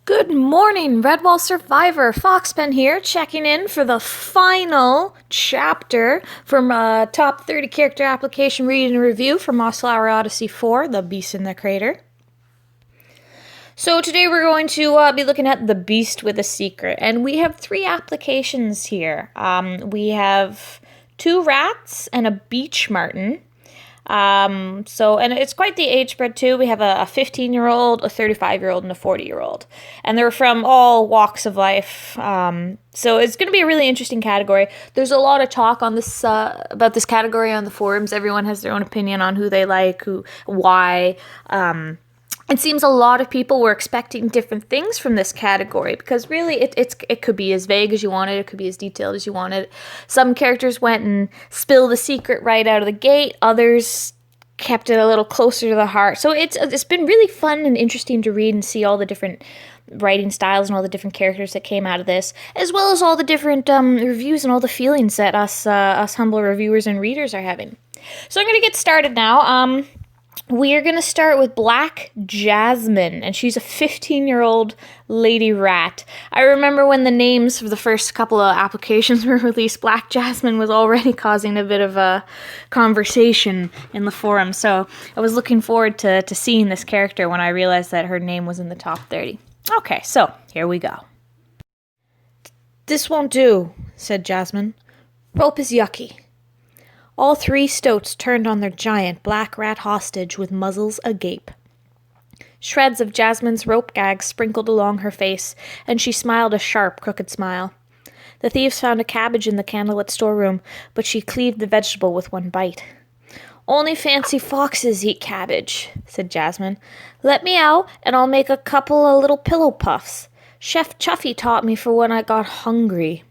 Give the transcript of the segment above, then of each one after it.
Good morning, Redwall Survivor. Foxpen here, checking in for the final chapter from Top 30 Character Application Read and Review for Mossflower Odyssey 4, The Beast in the Crater. So today we're going to be looking at The Beast with a Secret, and we have 3 applications here. We have 2 rats and a beech marten. And it's quite the age spread too. We have a 15-year-old, a 35-year-old, and a 40-year-old. And they're from all walks of life. So it's going to be a really interesting category. There's a lot of talk on this, about this category on the forums. Everyone has their own opinion on who they like, why. It seems a lot of people were expecting different things from this category because really it could be as vague as you wanted, it could be as detailed as you wanted. Some characters went and spilled the secret right out of the gate, others kept it a little closer to the heart. So it's been really fun and interesting to read and see all the different writing styles and all the different characters that came out of this, as well as all the different reviews and all the feelings that us humble reviewers and readers are having. So I'm going to get started now. We're going to start with Black Jasmine, and she's a 15-year-old lady rat. I remember when the names for the first couple of applications were released, Black Jasmine was already causing a bit of a conversation in the forum, so I was looking forward to seeing this character when I realized that her name was in the top 30. Okay, so here we go. "This won't do," said Jasmine. "Rope is yucky." All 3 stoats turned on their giant black rat hostage with muzzles agape. Shreds of Jasmine's rope gags sprinkled along her face, and she smiled a sharp, crooked smile. The thieves found a cabbage in the candlelit storeroom, but she cleaved the vegetable with one bite. "Only fancy foxes eat cabbage," said Jasmine. "Let me out, and I'll make a couple of little pillow puffs. Chef Chuffy taught me for when I got hungry."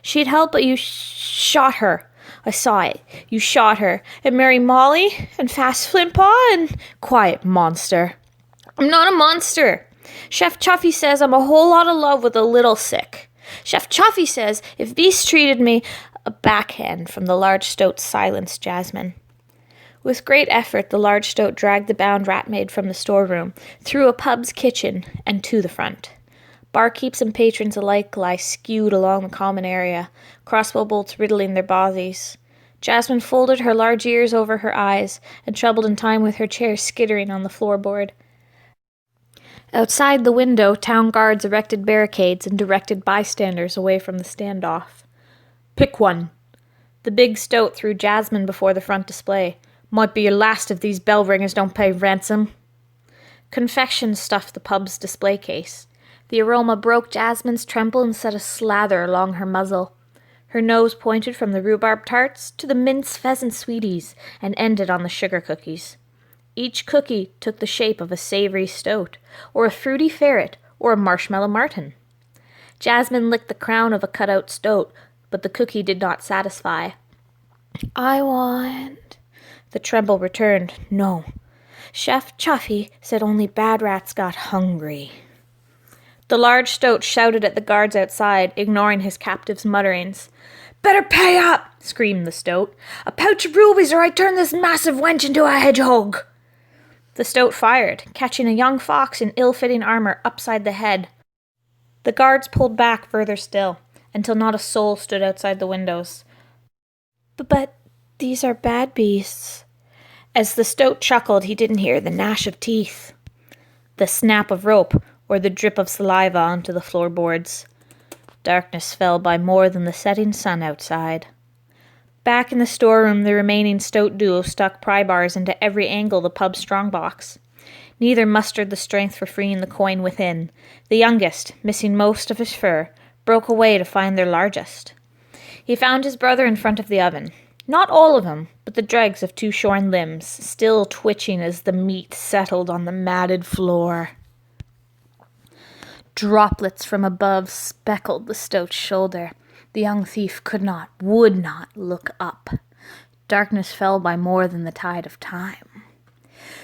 "She'd help, but you shot her. I saw it. You shot her. And Mary Molly, and Fast Flintpaw, and quiet monster." "I'm not a monster. Chef Chuffy says I'm a whole lot of love with a little sick. Chef Chuffy says if Beast treated me..." A backhand from the large stoat silenced Jasmine. With great effort, the large stoat dragged the bound rat maid from the storeroom, through a pub's kitchen, and to the front. Barkeeps and patrons alike lie skewed along the common area, crossbow bolts riddling their bodies. Jasmine folded her large ears over her eyes and troubled in time with her chair skittering on the floorboard. Outside the window, town guards erected barricades and directed bystanders away from the standoff. "Pick one." The big stoat threw Jasmine before the front display. "Might be your last if these bell ringers don't pay ransom." Confection stuffed the pub's display case. The aroma broke Jasmine's tremble and set a slather along her muzzle. Her nose pointed from the rhubarb tarts to the mince pheasant sweeties and ended on the sugar cookies. Each cookie took the shape of a savory stoat, or a fruity ferret, or a marshmallow marten. Jasmine licked the crown of a cut-out stoat, but the cookie did not satisfy. "I want..." The tremble returned. "No. Chef Chuffy said only bad rats got hungry." The large stoat shouted at the guards outside, ignoring his captive's mutterings. "Better pay up!" screamed the stoat. "A pouch of rubies or I turn this massive wench into a hedgehog!" The stoat fired, catching a young fox in ill-fitting armor upside the head. The guards pulled back further still, until not a soul stood outside the windows. But these are bad beasts." As the stoat chuckled, he didn't hear the gnash of teeth, the snap of rope, or the drip of saliva onto the floorboards. Darkness fell by more than the setting sun outside. Back in the storeroom, the remaining stoat duo stuck pry bars into every angle of the pub's strongbox. Neither mustered the strength for freeing the coin within. The youngest, missing most of his fur, broke away to find their largest. He found his brother in front of the oven. Not all of him, but the dregs of 2 shorn limbs, still twitching as the meat settled on the matted floor. Droplets from above speckled the stoat's shoulder. The young thief would not look up. Darkness fell by more than the tide of time.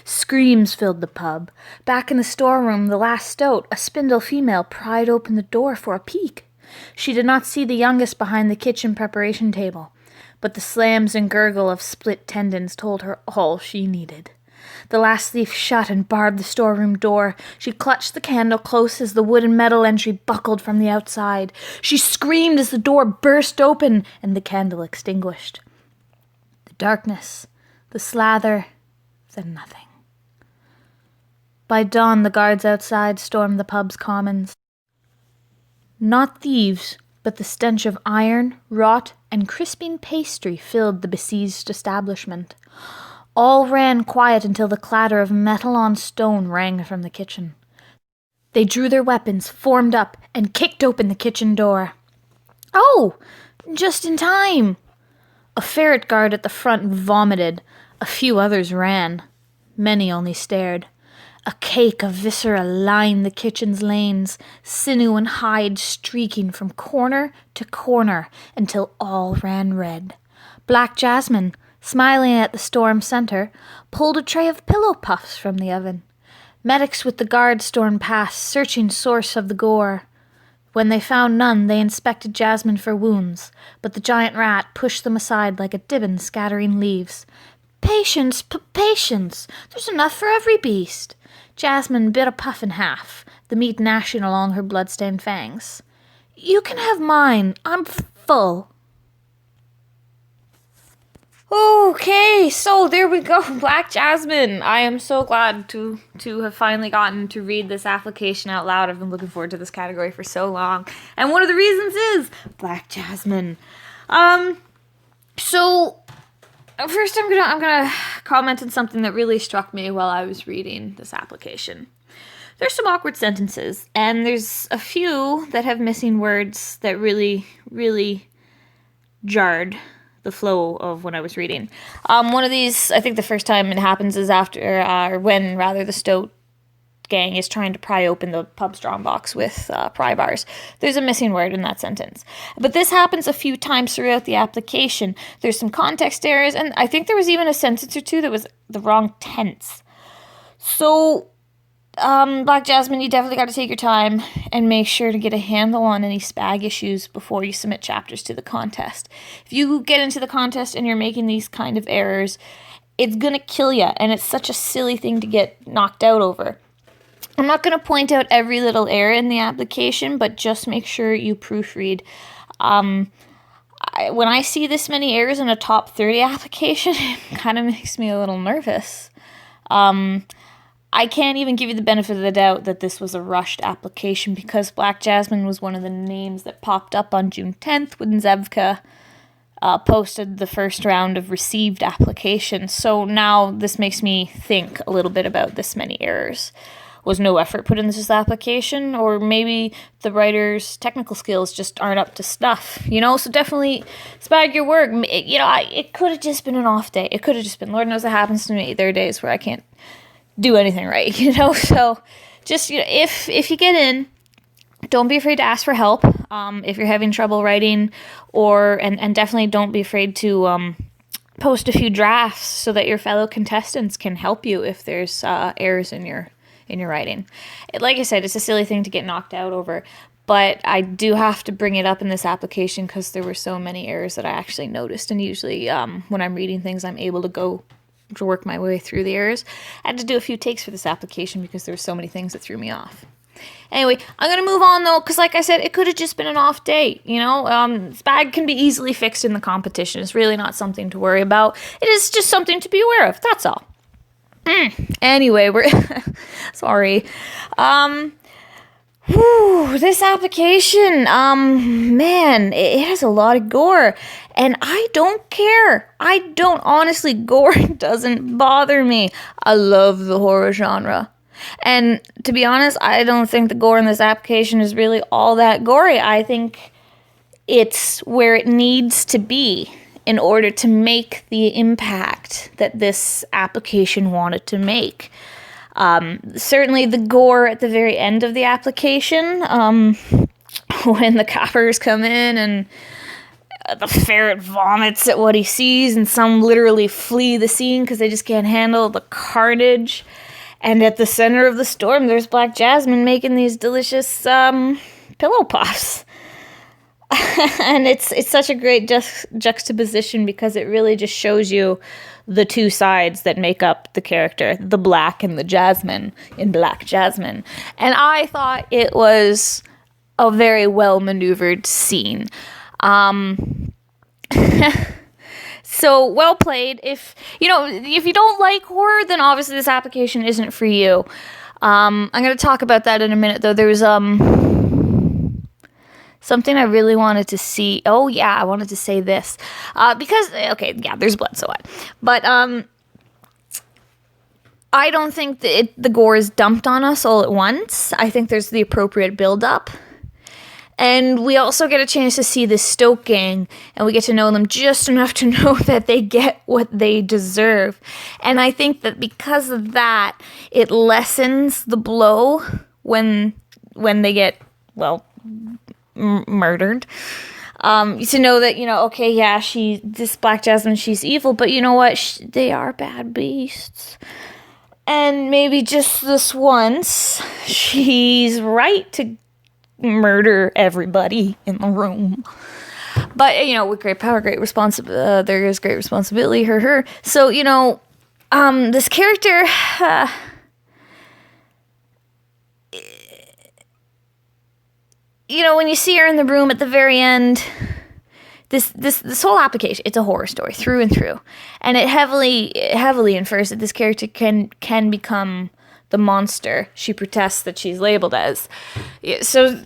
Screams filled the pub. Back in the storeroom, the last stoat, a spindle female, pried open the door for a peek. She did not see the youngest behind the kitchen preparation table, but the slams and gurgle of split tendons told her all she needed. The last leaf shut and barred the storeroom door. She clutched the candle close as the wooden metal entry buckled from the outside. She screamed as the door burst open and the candle extinguished. The darkness, the slather, then nothing. By dawn, the guards outside stormed the pub's commons. Not thieves, but the stench of iron, rot, and crisping pastry filled the besieged establishment. All ran quiet until the clatter of metal on stone rang from the kitchen. They drew their weapons, formed up, and kicked open the kitchen door. Oh! Just in time! A ferret guard at the front vomited. A few others ran. Many only stared. A cake of viscera lined the kitchen's lanes, sinew and hide streaking from corner to corner until all ran red. Black Jasmine, smiling at the storm center, pulled a tray of pillow puffs from the oven. Medics with the guard stormed past, searching source of the gore. When they found none, they inspected Jasmine for wounds, but the giant rat pushed them aside like a dibbon scattering leaves. Patience, patience! There's enough for every beast. Jasmine bit a puff in half, the meat gnashing along her blood-stained fangs. You can have mine. I'm full. Okay, so there we go, Black Jasmine. I am so glad to have finally gotten to read this application out loud. I've been looking forward to this category for so long. And one of the reasons is Black Jasmine. So first I'm gonna comment on something that really struck me while I was reading this application. There's some awkward sentences, and there's a few that have missing words that really, really jarred the flow of when I was reading. One of these, I think the first time it happens is when the Stoat gang is trying to pry open the pub strongbox with pry bars. There's a missing word in that sentence. But this happens a few times throughout the application. There's some context errors, and I think there was even a sentence or two that was the wrong tense. So, Black Jasmine, you definitely got to take your time and make sure to get a handle on any spag issues before you submit chapters to the contest. If you get into the contest and you're making these kind of errors, it's going to kill you, and it's such a silly thing to get knocked out over. I'm not going to point out every little error in the application, but just make sure you proofread. When I see this many errors in a top 30 application, it kind of makes me a little nervous. I can't even give you the benefit of the doubt that this was a rushed application because Black Jasmine was one of the names that popped up on June 10th when Zevka posted the first round of received applications. So now this makes me think a little bit about this many errors. Was no effort put into this application, or maybe the writer's technical skills just aren't up to snuff, so definitely spag your work. It could have just been an off day. It could have just been, Lord knows it happens to me. There are days where I can't do anything right, so just, if you get in, don't be afraid to ask for help, if you're having trouble writing, and definitely don't be afraid to, post a few drafts so that your fellow contestants can help you if there's, errors in your writing. Like I said, it's a silly thing to get knocked out over, but I do have to bring it up in this application because there were so many errors that I actually noticed, and usually when I'm reading things, I'm able to work my way through the errors. I had to do a few takes for this application because there were so many things that threw me off. Anyway, I'm going to move on though, because like I said, it could have just been an off day, Spag can be easily fixed in the competition. It's really not something to worry about. It is just something to be aware of, that's all. Anyway, we're sorry. This application, man, it has a lot of gore, and I don't care. Honestly, gore doesn't bother me. I love the horror genre. And to be honest, I don't think the gore in this application is really all that gory. I think it's where it needs to be in order to make the impact that this application wanted to make. Certainly the gore at the very end of the application, when the coppers come in and the ferret vomits at what he sees, and some literally flee the scene because they just can't handle the carnage. And at the center of the storm, there's Black Jasmine making these delicious pillow puffs. And it's such a great juxtaposition because it really just shows you the two sides that make up the character, the black and the Jasmine in Black Jasmine. And I thought it was a very well maneuvered scene. So well played. If you don't like horror, then obviously this application isn't for you. I'm going to talk about that in a minute, though. There was something I really wanted to see. Oh yeah, I wanted to say this because there's blood, so what? But I don't think that the gore is dumped on us all at once. I think there's the appropriate build-up. And we also get a chance to see the Stoke gang, and we get to know them just enough to know that they get what they deserve. And I think that because of that, it lessens the blow when they get, murdered. To know that, this Black Jasmine, she's evil, but you know what? They are bad beasts. And maybe just this once, she's right to murder everybody in the room. But, with great power, great responsibility, there is great responsibility, her. So, this character, when you see her in the room at the very end, this whole application, it's a horror story through and through. And it heavily infers that this character can become the monster she protests that she's labeled as. So,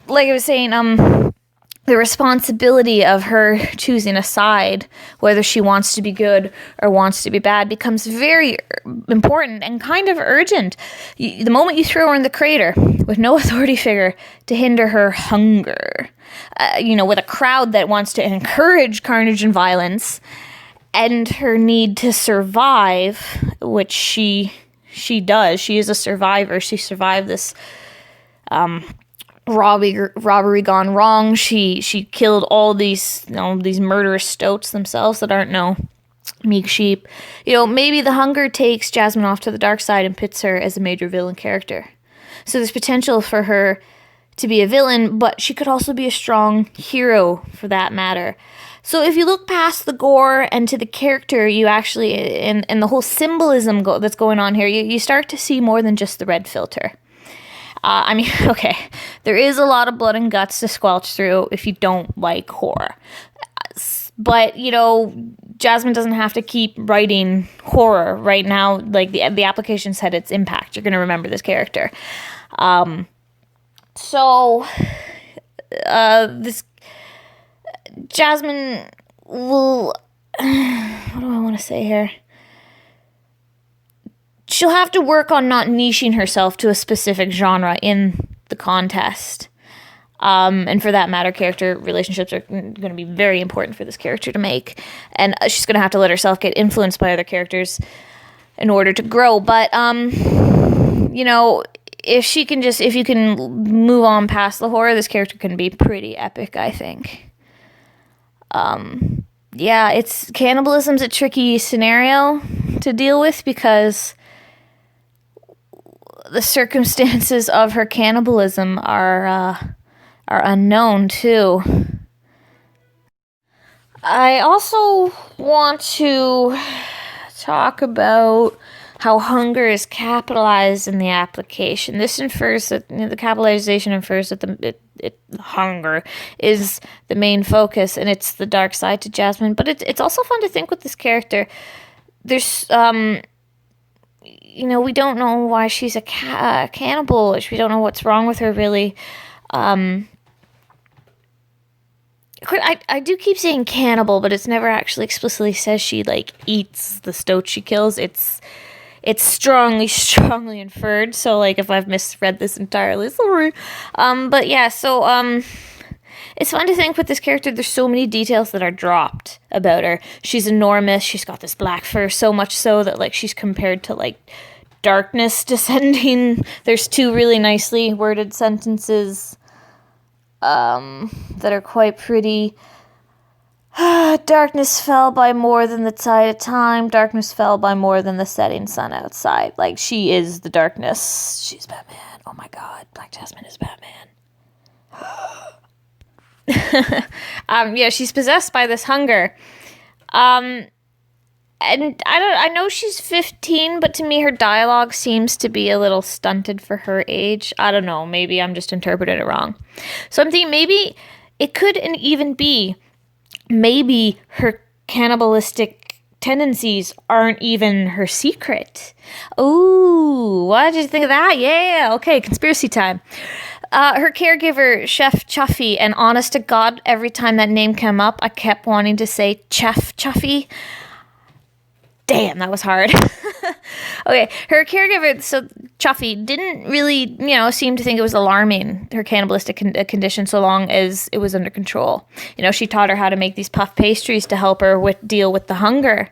like I was saying, the responsibility of her choosing a side, whether she wants to be good or wants to be bad, becomes very important and kind of urgent. The moment you throw her in the crater with no authority figure to hinder her hunger, with a crowd that wants to encourage carnage and violence, and her need to survive, which she does. She is a survivor. She survived this robbery gone wrong. She killed all these murderous stoats themselves that aren't no meek sheep. Maybe the hunger takes Jasmine off to the dark side and pits her as a major villain character. So there's potential for her to be a villain, but she could also be a strong hero for that matter. So if you look past the gore and to the character, you actually, and the whole symbolism that's going on here, you start to see more than just the red filter. There is a lot of blood and guts to squelch through if you don't like horror. But, Jasmine doesn't have to keep writing horror right now. Like, the application's had its impact. You're going to remember this character. This Jasmine will... what do I want to say here? She'll have to work on not niching herself to a specific genre in the contest. And for that matter, character relationships are going to be very important for this character to make. And she's going to have to let herself get influenced by other characters in order to grow. But, if you can move on past the horror, this character can be pretty epic, I think. Cannibalism's a tricky scenario to deal with because the circumstances of her cannibalism are unknown too. I also want to talk about how hunger is capitalized in the application. This infers that the capitalization infers that hunger is the main focus, and it's the dark side to Jasmine. But it's also fun to think with this character. There's we don't know why she's a cannibal. We don't know what's wrong with her, really. I do keep saying cannibal, but it's never actually explicitly says she, eats the stoat she kills. It's strongly inferred, so, if I've misread this entirely, sorry. It's fun to think with this character, there's so many details that are dropped about her. She's enormous, she's got this black fur, so much so that, she's compared to, darkness descending. There's two really nicely worded sentences that are quite pretty. Darkness fell by more than the tide of time. Darkness fell by more than the setting sun outside. She is the darkness. She's Batman. Oh my god, Black Jasmine is Batman. Yeah, she's possessed by this hunger. And I know she's 15, but to me her dialogue seems to be a little stunted for her age. I don't know, maybe I'm just interpreting it wrong. So I'm thinking maybe it could even be maybe her cannibalistic tendencies aren't even her secret. Ooh, what did you think of that? Yeah, okay, conspiracy time. Her caregiver, Chef Chuffy, and honest to God, every time that name came up, I kept wanting to say Chef Chuffy. Damn, that was hard. Okay, her caregiver, so Chuffy, didn't really, seem to think it was alarming, her cannibalistic condition, so long as it was under control. She taught her how to make these puff pastries to help her deal with the hunger.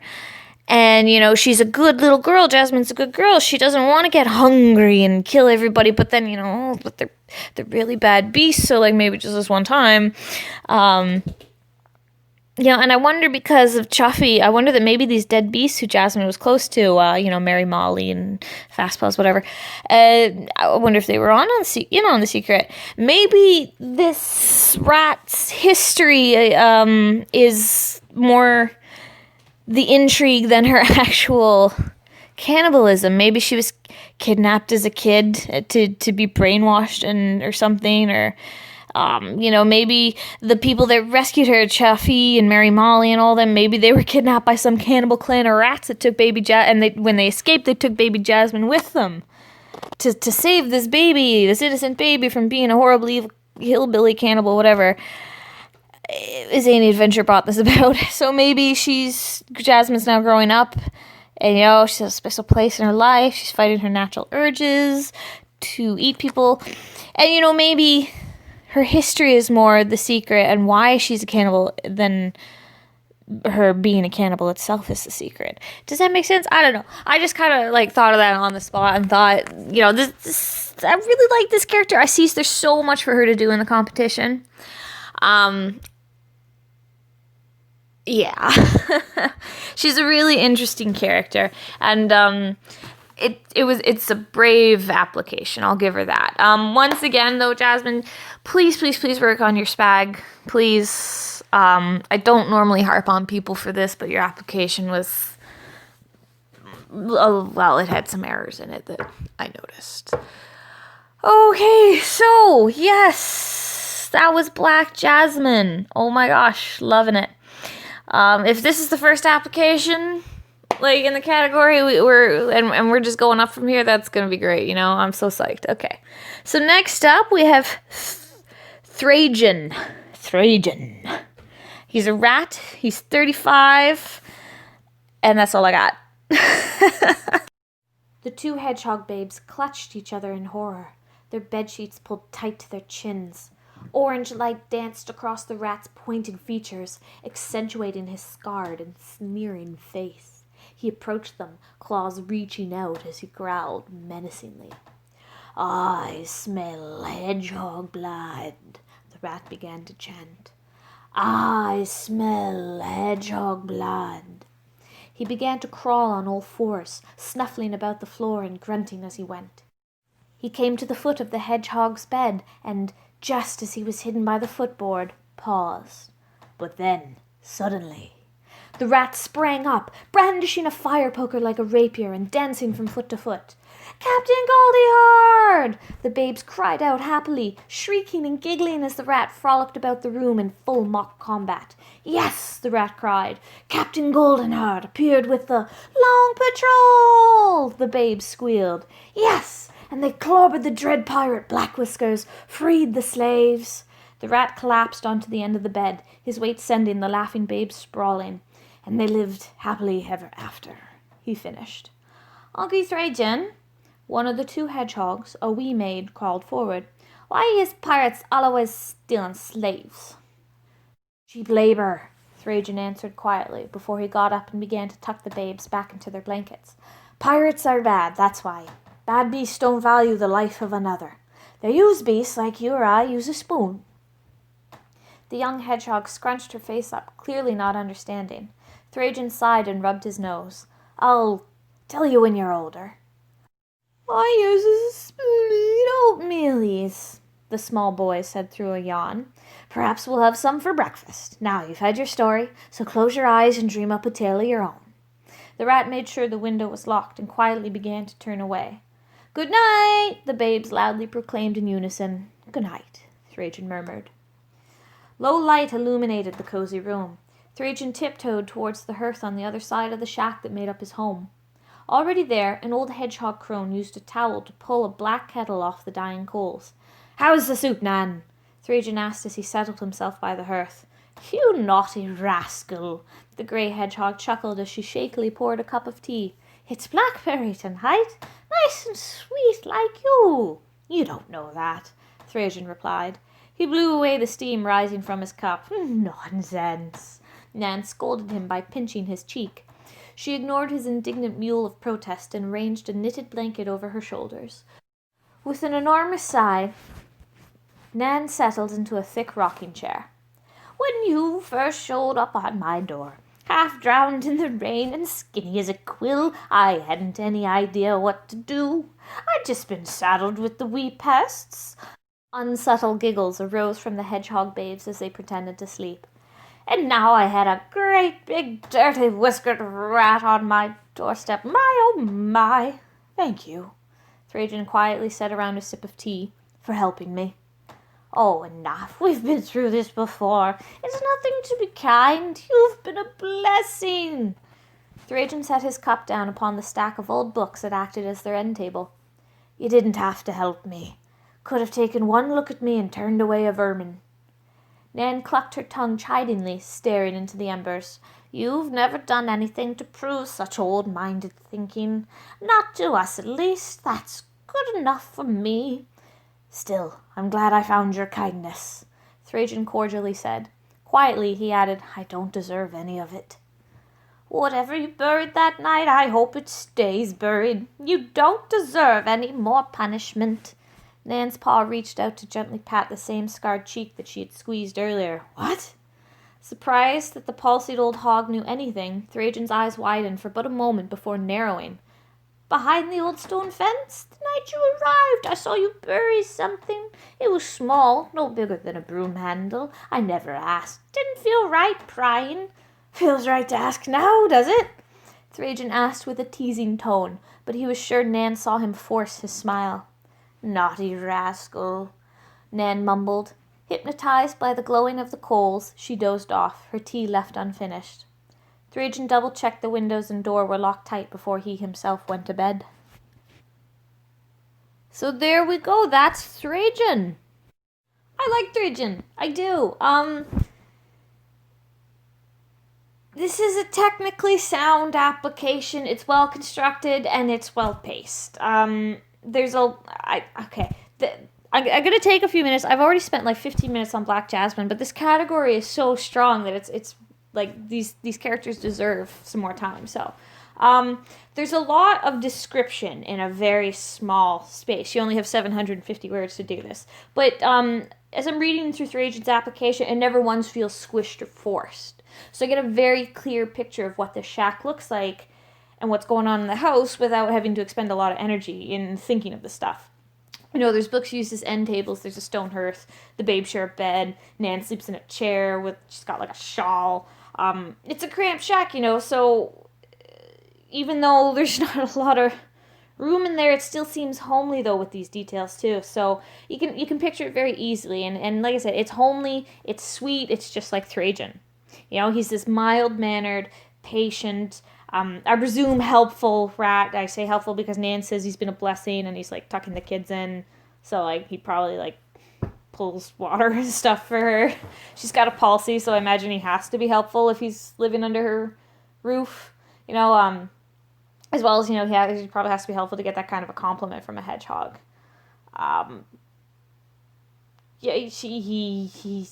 And, she's a good little girl. Jasmine's a good girl. She doesn't want to get hungry and kill everybody. But then, but they're really bad beasts. So, maybe just this one time. And I wonder because of Chuffy, I wonder that maybe these dead beasts who Jasmine was close to, Mary Molly and Fastpaws, whatever, I wonder if they were on the secret. Maybe this rat's history is more the intrigue than her actual cannibalism. Maybe she was kidnapped as a kid to be brainwashed or something, or maybe the people that rescued her, Chuffy and Mary Molly and all them, maybe they were kidnapped by some cannibal clan of rats that took baby when they escaped, they took baby Jasmine with them to save this innocent baby from being a horrible evil hillbilly cannibal, whatever. Zany Adventure brought this about. So maybe Jasmine's now growing up, and she has a special place in her life. She's fighting her natural urges to eat people, and maybe her history is more the secret, and why she's a cannibal than her being a cannibal itself is the secret. Does that make sense? I don't know. I just kind of thought of that on the spot and thought, this I really like this character. I see there's so much for her to do in the competition. Yeah. She's a really interesting character, and it's a brave application. I'll give her that. Once again, though, Jasmine, please work on your spag. Please. I don't normally harp on people for this, but your application was, it had some errors in it that I noticed. Okay, so, yes, that was Black Jasmine. Oh my gosh, loving it. If this is the first application, in the category, we're just going up from here, that's gonna be great, I'm so psyched. Okay, so next up we have Thrayjen. He's a rat, he's 35, and that's all I got. The two hedgehog babes clutched each other in horror, their bedsheets pulled tight to their chins. Orange light danced across the rat's pointed features, accentuating his scarred and sneering face. He approached them, claws reaching out as he growled menacingly. "I smell hedgehog blood," the rat began to chant. "I smell hedgehog blood." He began to crawl on all fours, snuffling about the floor and grunting as he went. He came to the foot of the hedgehog's bed and, just as he was hidden by the footboard, paused. But then, suddenly, the rat sprang up, brandishing a fire poker like a rapier and dancing from foot to foot. "Captain Goldieheart!" the babes cried out happily, shrieking and giggling as the rat frolicked about the room in full mock combat. "Yes!" the rat cried. "Captain Goldenheart appeared with the Long Patrol!" the babes squealed. "Yes! And they clobbered the dread pirate Black Whiskers, freed the slaves." The rat collapsed onto the end of the bed, his weight sending the laughing babes sprawling. "And they lived happily ever after," he finished. "Uncle Thrayjen," one of the two hedgehogs, a wee maid, crawled forward. "Why is pirates always stealing slaves?" "Cheap labor," Thrayjen answered quietly, before he got up and began to tuck the babes back into their blankets. "Pirates are bad, that's why. Bad beasts don't value the life of another. They use beasts like you or I use a spoon." The young hedgehog scrunched her face up, clearly not understanding. Thrayjen sighed and rubbed his nose. "I'll tell you when you're older." "I use a spoon to eat oatmealies," the small boy said through a yawn. "Perhaps we'll have some for breakfast. Now you've had your story, so close your eyes and dream up a tale of your own." The rat made sure the window was locked and quietly began to turn away. "Good night," the babes loudly proclaimed in unison. "Good night," Thrayjen murmured. Low light illuminated the cozy room. Thrayjen tiptoed towards the hearth on the other side of the shack that made up his home. Already there, an old hedgehog crone used a towel to pull a black kettle off the dying coals. "How's the soup, Nan?" Thrayjen asked as he settled himself by the hearth. "You naughty rascal!" The grey hedgehog chuckled as she shakily poured a cup of tea. "It's blackberry tonight, nice and sweet like you." "You don't know that," Thrayjen replied. He blew away the steam rising from his cup. "Nonsense!" Nan scolded him by pinching his cheek. She ignored his indignant mewl of protest and arranged a knitted blanket over her shoulders. With an enormous sigh, Nan settled into a thick rocking chair. "When you first showed up on my door, half drowned in the rain and skinny as a quill, I hadn't any idea what to do. I'd just been saddled with the wee pests." Unsubtle giggles arose from the hedgehog babes as they pretended to sleep. "And now I had a great big dirty whiskered rat on my doorstep. My, oh my!" "Thank you," Thrayjen quietly said around a sip of tea, "for helping me." "Oh, enough. We've been through this before. It's nothing to be kind. You've been a blessing." Thrayjen set his cup down upon the stack of old books that acted as their end table. "You didn't have to help me. Could have taken one look at me and turned away a vermin." Nan clucked her tongue chidingly, staring into the embers. "You've never done anything to prove such old-minded thinking. Not to us, at least. That's good enough for me." "Still, I'm glad I found your kindness," Thrayjen cordially said. Quietly, he added, "I don't deserve any of it." "Whatever you buried that night, I hope it stays buried. You don't deserve any more punishment." Nan's paw reached out to gently pat the same scarred cheek that she had squeezed earlier. "What?" Surprised that the palsied old hog knew anything, Thrayjen's eyes widened for but a moment before narrowing. "Behind the old stone fence? The night you arrived, I saw you bury something. It was small, no bigger than a broom handle. I never asked. Didn't feel right prying." "Feels right to ask now, does it?" Thrayjen asked with a teasing tone, but he was sure Nan saw him force his smile. "Naughty rascal," Nan mumbled. Hypnotized by the glowing of the coals, she dozed off, her tea left unfinished. Thrayjen double-checked the windows and door were locked tight before he himself went to bed. So there we go, that's Thrayjen. I like Thrayjen, I do. This is a technically sound application. It's well constructed and it's well paced. I'm gonna take a few minutes. I've already spent like 15 minutes on Black Jasmine, but this category is so strong that it's like these characters deserve some more time. So there's a lot of description in a very small space. You only have 750 words to do this. But as I'm reading through Thrayjen's application, it never once feels squished or forced. So I get a very clear picture of what the shack looks like and what's going on in the house without having to expend a lot of energy in thinking of the stuff. You know, there's books used as end tables. There's a stone hearth. The babes share a bed. Nan sleeps in a chair she's got like a shawl. It's a cramped shack, you know, so even though there's not a lot of room in there, it still seems homely though with these details too. So you can picture it very easily. And like I said, it's homely, it's sweet, it's just like Thrayjen. You know, he's this mild-mannered, patient, I presume helpful rat. I say helpful because Nan says he's been a blessing and he's like tucking the kids in. So like he probably like pulls water and stuff for her. She's got a palsy, so I imagine he has to be helpful if he's living under her roof. You know, as well as, you know, he probably has to be helpful to get that kind of a compliment from a hedgehog. Yeah, he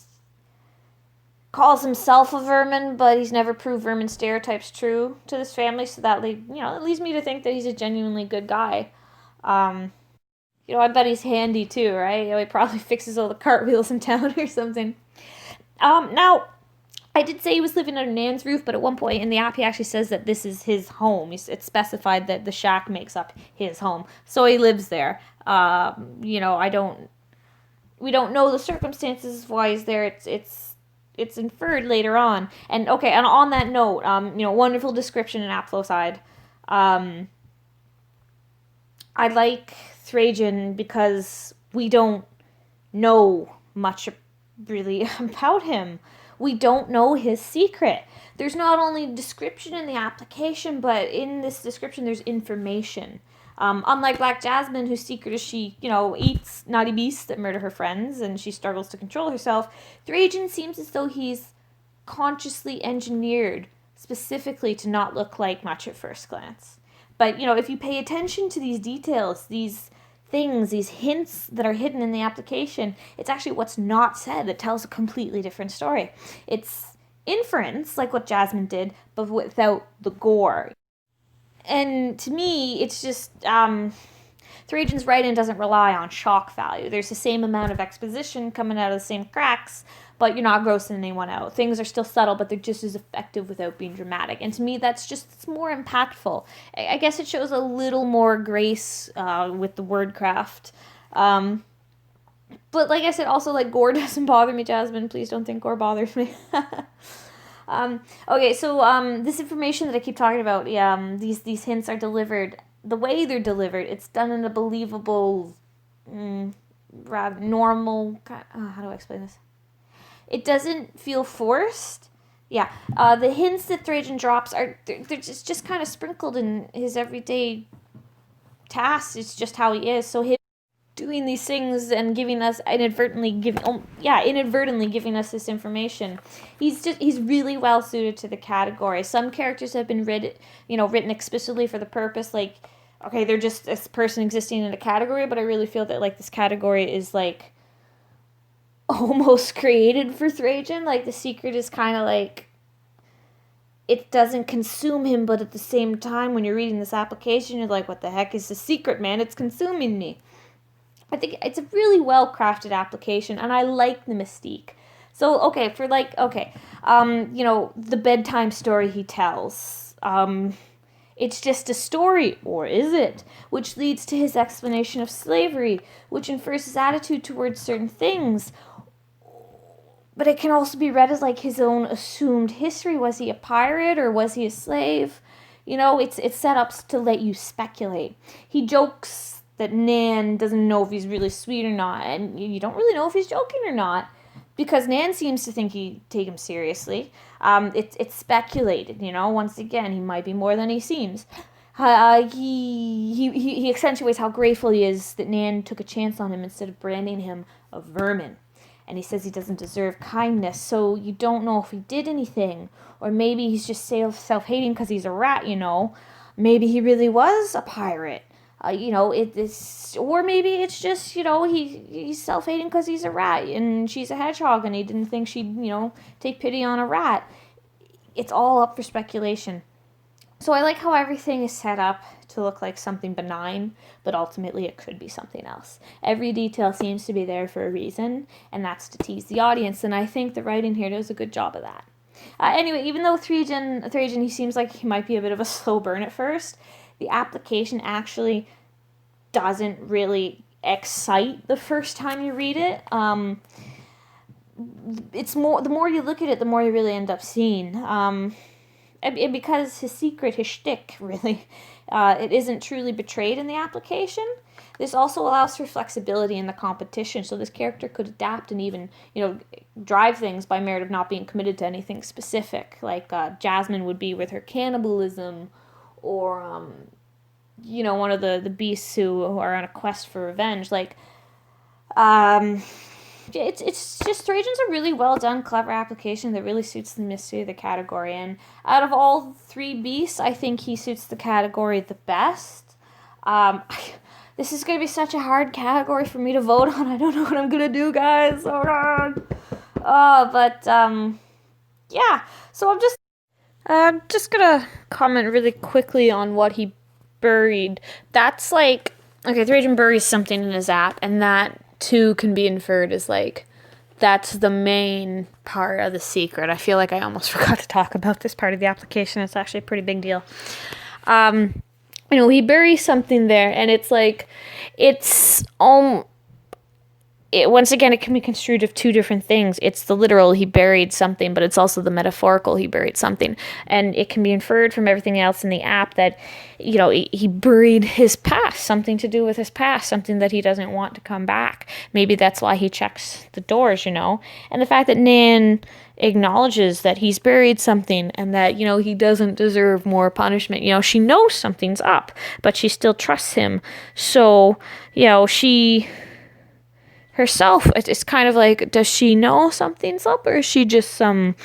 calls himself a vermin, but he's never proved vermin stereotypes true to this family, so that it leads me to think that he's a genuinely good guy. You know, I bet he's handy too, right? You know, he probably fixes all the cartwheels in town or something. Now, I did say he was living under Nan's roof, but at one point in the app he actually says that this is his home. It's specified that the shack makes up his home, so he lives there. You know, I don't we don't know the circumstances why he's there. It's inferred later on. And okay, and on that note, wonderful description in Aploside. I like Thrayjen because we don't know much really about him. We don't know his secret. There's not only description in the application, but in this description there's information. Unlike Black Jasmine, whose secret is she, eats naughty beasts that murder her friends, and she struggles to control herself, Thrayjen seems as though he's consciously engineered specifically to not look like much at first glance. But, if you pay attention to these details, these things, these hints that are hidden in the application, it's actually what's not said that tells a completely different story. It's inference, like what Jasmine did, but without the gore. And to me, it's just, Thrayjen's writing doesn't rely on shock value. There's the same amount of exposition coming out of the same cracks, but you're not grossing anyone out. Things are still subtle, but they're just as effective without being dramatic. And to me, it's more impactful. I guess it shows a little more grace with the wordcraft. But like I said, also, gore doesn't bother me, Jasmine. Please don't think gore bothers me. Okay, so this information that I keep talking about, these hints are delivered. The way they're delivered, it's done in a believable, rather normal. How do I explain this? It doesn't feel forced. Yeah, the hints that Thrayjen drops they're just kind of sprinkled in his everyday tasks. It's just how he is. So him doing these things and giving us inadvertently giving us this information. He's really well suited to the category. Some characters have been written explicitly for the purpose, okay, they're just this person existing in a category, but I really feel that this category is almost created for Thrayjen. The secret is kind of it doesn't consume him, but at the same time, when you're reading this application, you're like, what the heck is the secret, man? It's consuming me. I think it's a really well-crafted application, and I like the mystique. So, okay, the bedtime story he tells. It's just a story, or is it? Which leads to his explanation of slavery, which infers his attitude towards certain things. But it can also be read as his own assumed history. Was he a pirate, or was he a slave? It's set up to let you speculate. He jokes that Nan doesn't know if he's really sweet or not, and you don't really know if he's joking or not, because Nan seems to think he take him seriously. It's speculated, once again, he might be more than he seems. He accentuates how grateful he is that Nan took a chance on him instead of branding him a vermin. And he says he doesn't deserve kindness, so you don't know if he did anything, or maybe he's just self-hating because he's a rat, Maybe he really was a pirate. Or maybe it's just, he's self-hating because he's a rat and she's a hedgehog and he didn't think she'd, take pity on a rat. It's all up for speculation. So I like how everything is set up to look like something benign, but ultimately it could be something else. Every detail seems to be there for a reason, and that's to tease the audience, and I think the writing here does a good job of that. Anyway, even though Thrayjen, he seems like he might be a bit of a slow burn at first, the application actually doesn't really excite the first time you read it. It's more, the more you look at it, the more you really end up seeing. And because his secret, his shtick, really, it isn't truly betrayed in the application. This also allows for flexibility in the competition, so this character could adapt and even, drive things by merit of not being committed to anything specific, like Jasmine would be with her cannibalism, or one of the beasts who are on a quest for revenge. It's just Thrayjen's a really well done, clever application that really suits the mystery of the category. And out of all three beasts, I think he suits the category the best. This is gonna be such a hard category for me to vote on. I don't know what I'm gonna do, guys. Oh god. Yeah. So I'm just gonna comment really quickly on what he buried. That's okay, Thrayjen buries something in his app, and that too can be inferred as that's the main part of the secret. I feel like I almost forgot to talk about this part of the application. It's actually a pretty big deal. He buries something there, and it's once again, it can be construed of two different things. It's the literal, he buried something, but it's also the metaphorical, he buried something. And it can be inferred from everything else in the app that, he buried his past, something to do with his past, something that he doesn't want to come back. Maybe that's why he checks the doors, And the fact that Nan acknowledges that he's buried something and that, he doesn't deserve more punishment. She knows something's up, but she still trusts him. So, she herself, it's kind of like, does she know something's up, or is she just some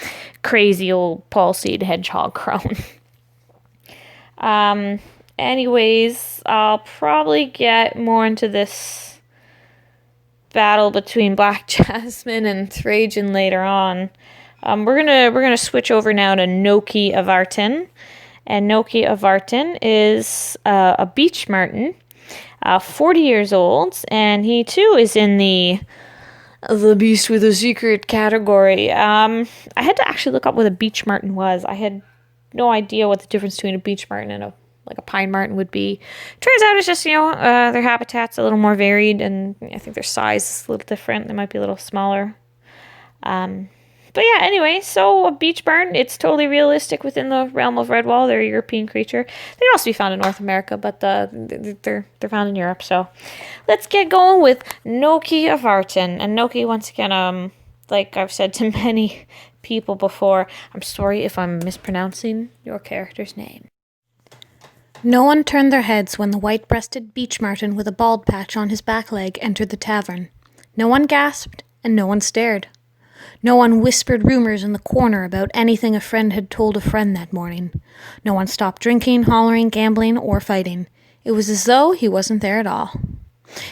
crazy old palsied hedgehog crone? Anyways, I'll probably get more into this battle between Black Jasmine and Thrayjen later on. We're gonna switch over now to Nokki Avaartin, and Nokki Avaartin is a beech marten. 40 years old, and he too is in the beast with a secret category. I had to actually look up what a beech marten was. I had no idea what the difference between a beech marten and a pine marten would be. Turns out it's just, their habitat's a little more varied, and I think their size is a little different. They might be a little smaller. But yeah, anyway, so a beech marten, it's totally realistic within the realm of Redwall. They're a European creature. They can also be found in North America, but they're found in Europe. So let's get going with Nokki Avaartin. And Nokki, once again, like I've said to many people before, I'm sorry if I'm mispronouncing your character's name. No one turned their heads when the white-breasted beech marten with a bald patch on his back leg entered the tavern. No one gasped, and no one stared. No one whispered rumors in the corner about anything a friend had told a friend that morning. No one stopped drinking, hollering, gambling, or fighting. It was as though he wasn't there at all.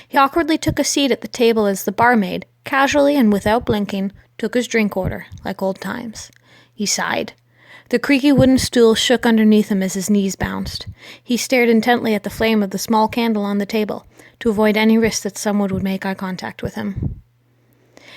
He awkwardly took a seat at the table as the barmaid, casually and without blinking, took his drink order, like old times. He sighed. The creaky wooden stool shook underneath him as his knees bounced. He stared intently at the flame of the small candle on the table, to avoid any risk that someone would make eye contact with him.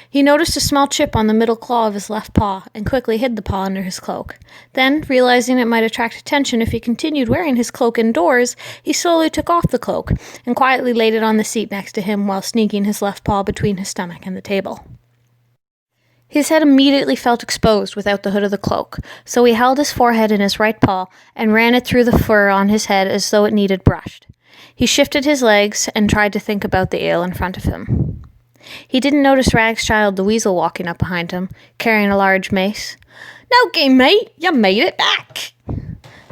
He noticed a small chip on the middle claw of his left paw and quickly hid the paw under his cloak. Then, realizing it might attract attention if he continued wearing his cloak indoors, he slowly took off the cloak and quietly laid it on the seat next to him while sneaking his left paw between his stomach and the table. His head immediately felt exposed without the hood of the cloak, so he held his forehead in his right paw and ran it through the fur on his head as though it needed brushed. He shifted his legs and tried to think about the ale in front of him. He didn't notice Ragschild the weasel walking up behind him, carrying a large mace. "Nokki, mate, you made it back!"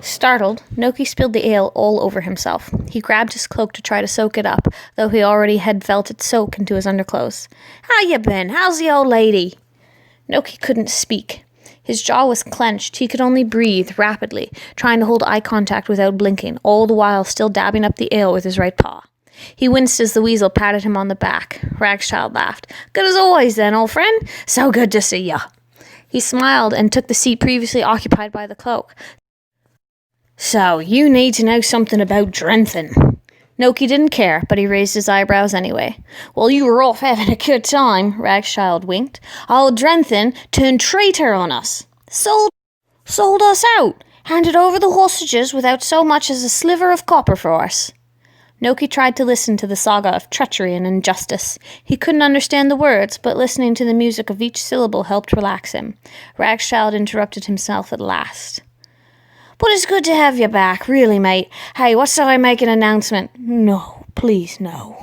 Startled, Nokki spilled the ale all over himself. He grabbed his cloak to try to soak it up, though he already had felt it soak into his underclothes. "How you been? How's the old lady?" Nokki couldn't speak. His jaw was clenched. He could only breathe rapidly, trying to hold eye contact without blinking, all the while still dabbing up the ale with his right paw. He winced as the weasel patted him on the back. Ragschild laughed. "Good as always, then, old friend. So good to see ya." He smiled and took the seat previously occupied by the cloak. "So, you need to know something about Drenthon." Nokki didn't care, but he raised his eyebrows anyway. "Well, you were off having a good time," Ragschild winked. "Old Drenthon turned traitor on us. Sold us out. Handed over the hostages without so much as a sliver of copper for us." Nokki tried to listen to the saga of treachery and injustice. He couldn't understand the words, but listening to the music of each syllable helped relax him. Ragschild interrupted himself at last. "But it's good to have you back, really, mate. Hey, what's if I make an announcement?" "No, please, no."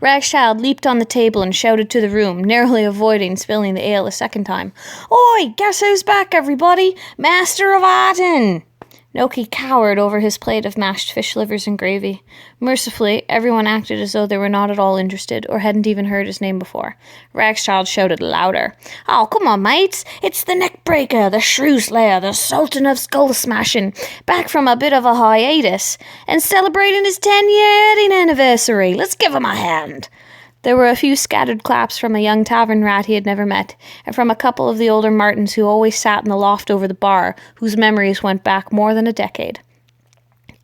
Ragschild leaped on the table and shouted to the room, narrowly avoiding spilling the ale a second time. "Oi, guess who's back, everybody? Master of Avaartin!" Nokki cowered over his plate of mashed fish livers and gravy. Mercifully, everyone acted as though they were not at all interested, or hadn't even heard his name before. Ragschild shouted louder. "Oh, come on, mates! It's the Neckbreaker, the Shrew Slayer, the Sultan of Skull Smashing, back from a bit of a hiatus, and celebrating his 10-year wedding anniversary. Let's give him a hand!" There were a few scattered claps from a young tavern rat he had never met, and from a couple of the older martens who always sat in the loft over the bar, whose memories went back more than a decade.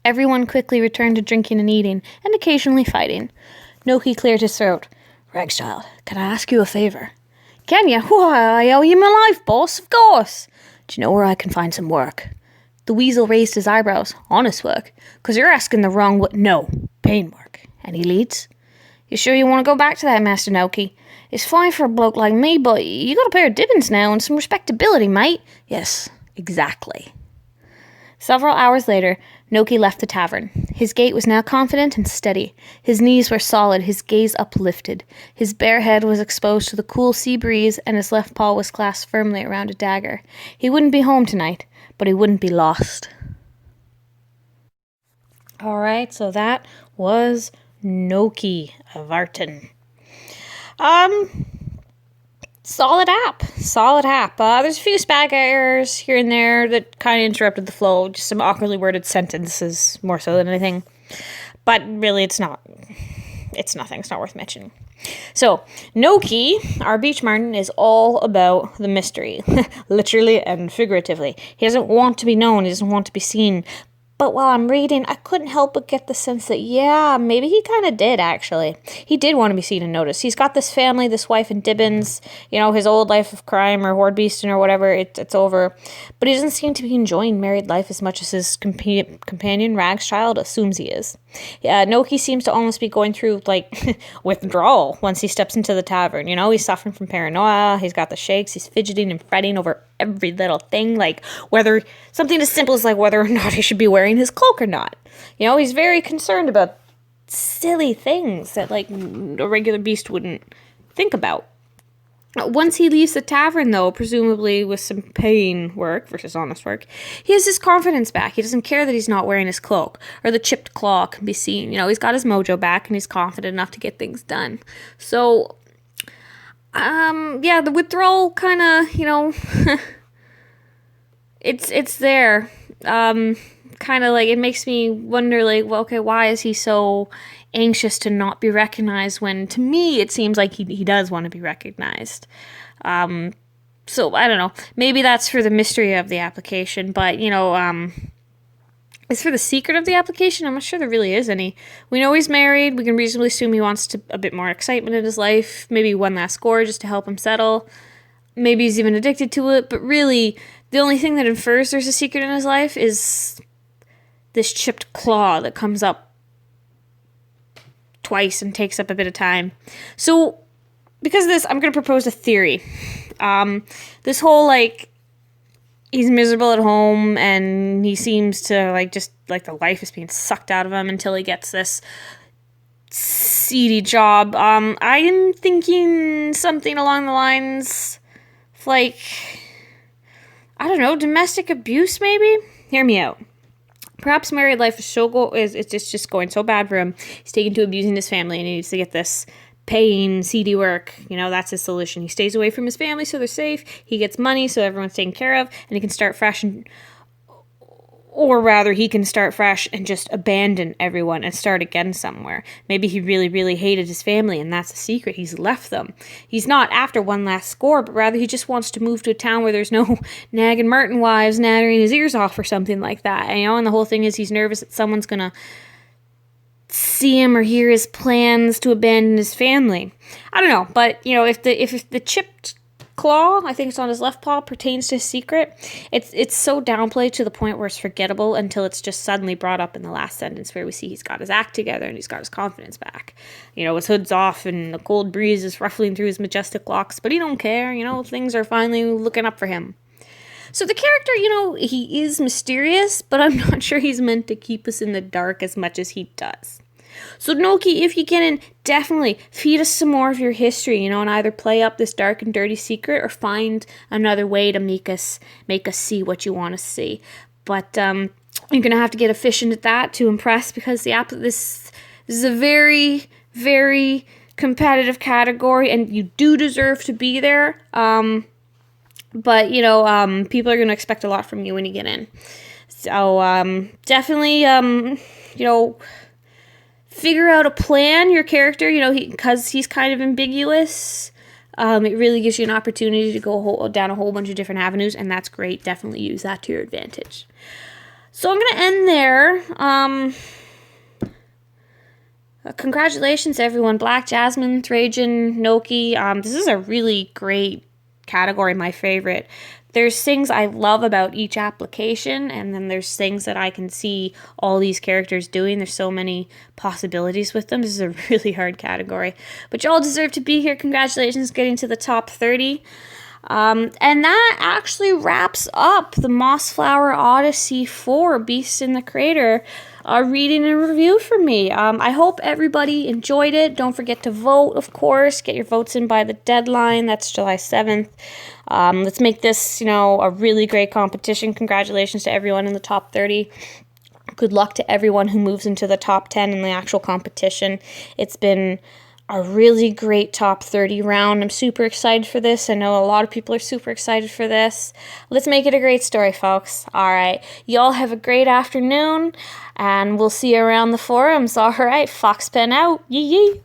Everyone quickly returned to drinking and eating, and occasionally fighting. Nokki cleared his throat. "Ragschild, can I ask you a favour?" "Can you? Why, I owe you my life, boss, of course." "Do you know where I can find some work?" The weasel raised his eyebrows. "Honest work? 'Cause you're asking the wrong "No, pain work." "Any leads?" You sure you want to go back to that, Master Nokki? It's fine for a bloke like me, but you got a pair of dividends now and some respectability, mate. Yes, exactly. Several hours later, Nokki left the tavern. His gait was now confident and steady. His knees were solid, his gaze uplifted. His bare head was exposed to the cool sea breeze, and his left paw was clasped firmly around a dagger. He wouldn't be home tonight, but he wouldn't be lost. Alright, so that was Nokki Avaartin. Solid app. There's a few spag errors here and there that kind of interrupted the flow. Just some awkwardly worded sentences, more so than anything. But really, it's nothing. It's not worth mentioning. So, Nokki, our beech marten, is all about the mystery. Literally and figuratively. He doesn't want to be known. He doesn't want to be seen. But while I'm reading, I couldn't help but get the sense that, yeah, maybe he kind of did, actually. He did want to be seen and noticed. He's got this family, this wife and Dibbins, his old life of crime or horde beasting or whatever, it's over. But he doesn't seem to be enjoying married life as much as his companion, Ragschild, assumes he is. Nokki seems to almost be going through, withdrawal once he steps into the tavern. He's suffering from paranoia, he's got the shakes, he's fidgeting and fretting over every little thing, whether something as simple as whether or not he should be wearing his cloak or not. He's very concerned about silly things that a regular beast wouldn't think about. Once he leaves the tavern, though, presumably with some paying work versus honest work, he has his confidence back. He doesn't care that he's not wearing his cloak, or the chipped claw can be seen. He's got his mojo back, and he's confident enough to get things done. So, the withdrawal kind of, it's there. It makes me wonder, why is he so anxious to not be recognized when, to me, it seems like he does want to be recognized. So, I don't know. Maybe that's for the mystery of the application, but, as for the secret of the application, I'm not sure there really is any. We know he's married. We can reasonably assume he wants a bit more excitement in his life. Maybe one last score just to help him settle. Maybe he's even addicted to it. But really, the only thing that infers there's a secret in his life is this chipped claw that comes up twice and takes up a bit of time. So, because of this, I'm going to propose a theory. This whole, he's miserable at home, and he seems to, the life is being sucked out of him until he gets this seedy job. I am thinking something along the lines of, I don't know, domestic abuse, maybe? Hear me out. Perhaps married life is it's just going so bad for him. He's taken to abusing his family, and he needs to get this paying, seedy work. That's his solution. He stays away from his family so they're safe. He gets money so everyone's taken care of, and he can start fresh or rather, he can start fresh and just abandon everyone and start again somewhere. Maybe he really, really hated his family, and that's a secret. He's left them. He's not after one last score, but rather he just wants to move to a town where there's no nagging marten wives nattering his ears off or something like that. And the whole thing is he's nervous that someone's going to see him or hear his plans to abandon his family. I don't know, but, if the chipped claw, I think it's on his left paw, pertains to his secret, it's so downplayed to the point where it's forgettable until it's just suddenly brought up in the last sentence where we see he's got his act together and he's got his confidence back. His hood's off and the cold breeze is ruffling through his majestic locks, but he don't care, things are finally looking up for him. So the character, he is mysterious, but I'm not sure he's meant to keep us in the dark as much as he does. So Nokki, if you can, definitely feed us some more of your history, and either play up this dark and dirty secret or find another way to make us see what you want to see. But you're gonna have to get efficient at that to impress, because this is a very, very competitive category, and you do deserve to be there. But people are gonna expect a lot from you when you get in. So definitely, figure out a plan, your character, because he's kind of ambiguous. It really gives you an opportunity to go down a whole bunch of different avenues, and that's great. Definitely use that to your advantage. So I'm going to end there. Congratulations, everyone. Black, Jasmine, Thrayjen, Nokki. This is a really great category, my favorite. there's things I love about each application, and then there's things that I can see all these characters doing. There's so many possibilities with them. This is a really hard category. But y'all deserve to be here. Congratulations getting to the top 30. And that actually wraps up the Mossflower Odyssey 4 Beasts in the Crater reading and review for me. I hope everybody enjoyed it. Don't forget to vote, of course. Get your votes in by the deadline. That's July 7th. Let's make this, a really great competition. Congratulations to everyone in the top 30. Good luck to everyone who moves into the top 10 in the actual competition. It's been a really great top 30 round. I'm super excited for this. I know a lot of people are super excited for this. Let's make it a great story, folks. All right. Y'all have a great afternoon, and we'll see you around the forums. All right. Foxpen out. Yee yee.